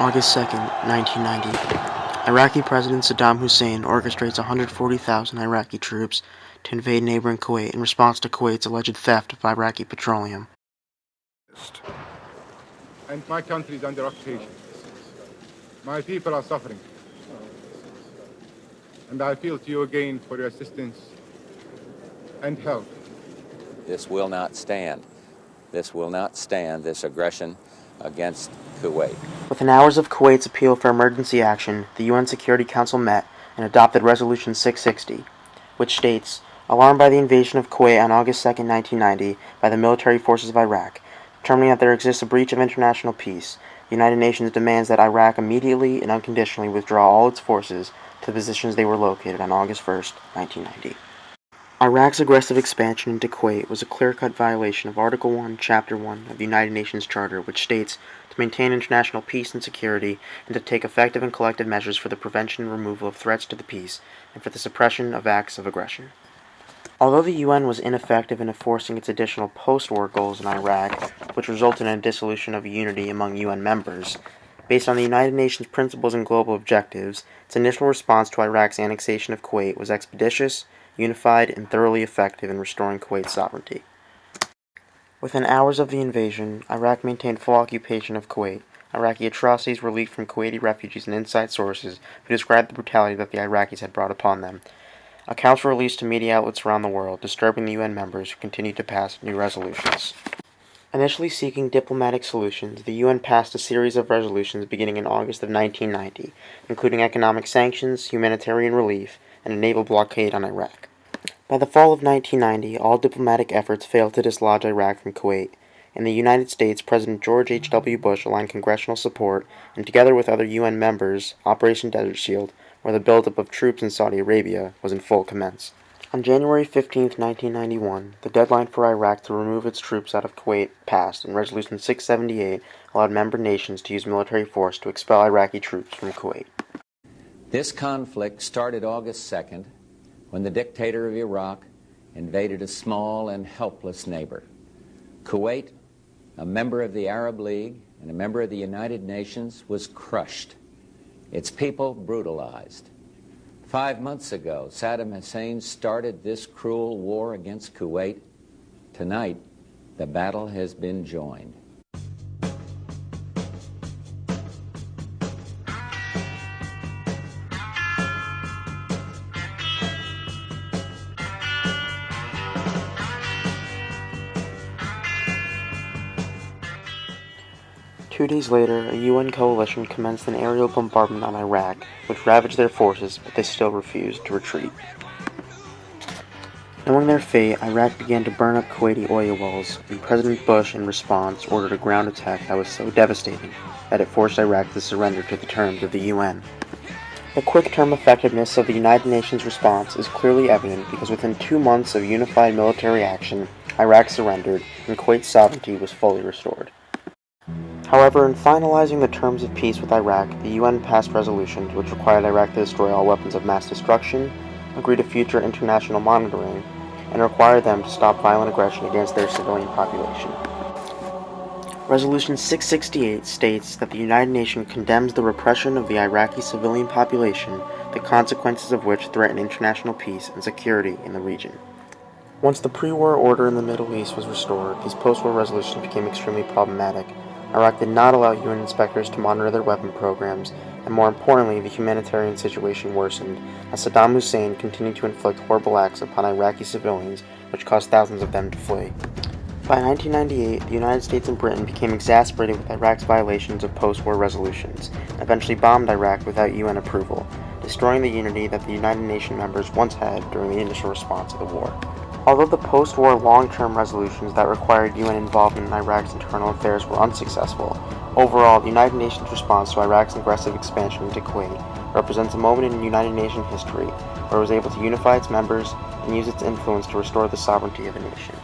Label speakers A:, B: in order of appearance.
A: August 2nd, 1990. Iraqi President Saddam Hussein orchestrates 140,000 Iraqi troops to invade neighboring Kuwait in response to Kuwait's alleged theft of Iraqi petroleum.
B: And my country is under occupation. My people are suffering. And I appeal to you again for your assistance and help.
C: This will not stand. This will not stand, this aggression against Kuwait.
A: Within hours of Kuwait's appeal for emergency action, the UN Security Council met and adopted Resolution 660, which states, alarmed by the invasion of Kuwait on August 2, 1990, by the military forces of Iraq, determining that there exists a breach of international peace, the United Nations demands that Iraq immediately and unconditionally withdraw all its forces to the positions they were located on August 1, 1990. Iraq's aggressive expansion into Kuwait was a clear-cut violation of Article 1, Chapter 1 of the United Nations Charter, which states to maintain international peace and security and to take effective and collective measures for the prevention and removal of threats to the peace and for the suppression of acts of aggression. Although the UN was ineffective in enforcing its additional post-war goals in Iraq, which resulted in a dissolution of unity among UN members, based on the United Nations principles and global objectives, its initial response to Iraq's annexation of Kuwait was expeditious, unified, and thoroughly effective in restoring Kuwait's sovereignty. Within hours of the invasion, Iraq maintained full occupation of Kuwait. Iraqi atrocities were leaked from Kuwaiti refugees and inside sources who described the brutality that the Iraqis had brought upon them. Accounts were released to media outlets around the world, disturbing the UN members who continued to pass new resolutions. Initially seeking diplomatic solutions, the UN passed a series of resolutions beginning in August of 1990, including economic sanctions, humanitarian relief, and a naval blockade on Iraq. By the fall of 1990, all diplomatic efforts failed to dislodge Iraq from Kuwait. In the United States, President George H.W. Bush aligned congressional support, and together with other UN members, Operation Desert Shield, where the buildup of troops in Saudi Arabia was in full commence. On January 15, 1991, the deadline for Iraq to remove its troops out of Kuwait passed, and Resolution 678 allowed member nations to use military force to expel Iraqi troops from Kuwait.
C: This conflict started August 2nd when the dictator of Iraq invaded a small and helpless neighbor. Kuwait, a member of the Arab League and a member of the United Nations, was crushed. Its people brutalized. 5 months ago, Saddam Hussein started this cruel war against Kuwait. Tonight, the battle has been joined.
A: Two days later, a UN coalition commenced an aerial bombardment on Iraq, which ravaged their forces, but they still refused to retreat. Knowing their fate, Iraq began to burn up Kuwaiti oil wells, and President Bush, in response, ordered a ground attack that was so devastating that it forced Iraq to surrender to the terms of the UN. The quick-term effectiveness of the United Nations response is clearly evident because within 2 months of unified military action, Iraq surrendered, and Kuwait's sovereignty was fully restored. However, in finalizing the terms of peace with Iraq, the UN passed resolutions which required Iraq to destroy all weapons of mass destruction, agree to future international monitoring, and require them to stop violent aggression against their civilian population. Resolution 668 states that the United Nations condemns the repression of the Iraqi civilian population, the consequences of which threaten international peace and security in the region. Once the pre-war order in the Middle East was restored, these post-war resolutions became extremely problematic. Iraq did not allow UN inspectors to monitor their weapon programs, and more importantly, the humanitarian situation worsened, as Saddam Hussein continued to inflict horrible acts upon Iraqi civilians, which caused thousands of them to flee. By 1998, the United States and Britain became exasperated with Iraq's violations of post-war resolutions, and eventually bombed Iraq without UN approval, destroying the unity that the United Nations members once had during the initial response to the war. Although the post-war long-term resolutions that required UN involvement in Iraq's internal affairs were unsuccessful, overall, the United Nations response to Iraq's aggressive expansion into Kuwait represents a moment in United Nations history where it was able to unify its members and use its influence to restore the sovereignty of a nation.